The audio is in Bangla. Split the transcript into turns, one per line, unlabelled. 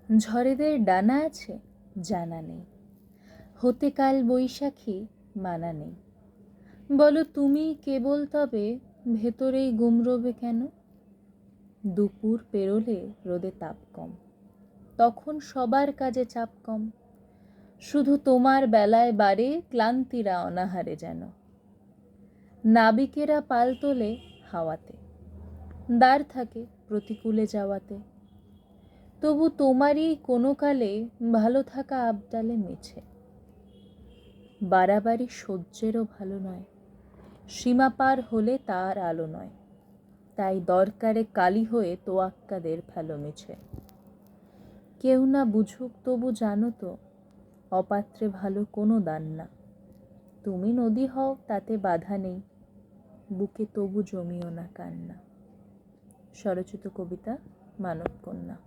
ঝড়েদের ডানা আছে জানা নেই, হতে কাল বৈশাখী মানা নেই। বলো তুমি কেবল তবে ভেতরেই গুমরবে কেন? দুপুর পেরোলে রোদে তাপ কম, তখন সবার কাজে চাপ কম। শুধু তোমার বেলায় বাড়ে ক্লান্তিরা অনাহারে যেন। নাবিকেরা পাল তোলে হাওয়াতে, দ্বার থাকে প্রতিকূলে যাওয়াতে। তবু তোমারই কোনো কালে ভালো থাকা আবডালে মিছে। বাড়াবাড়ি সহ্যেরও ভালো নয়, সীমা পার হলে তার আলো নয়। তাই দরকারে কালি হয়ে তোয়াক্কাদের ফেলো মিছে। কেউ না বুঝুক তবু জানো তো, অপাত্রে ভালো কোনো দান না। তুমি নদী হও তাতে বাধা নেই, বুকে তবু জমিও না কান্না। স্বরচিত কবিতা মানবকন্যা।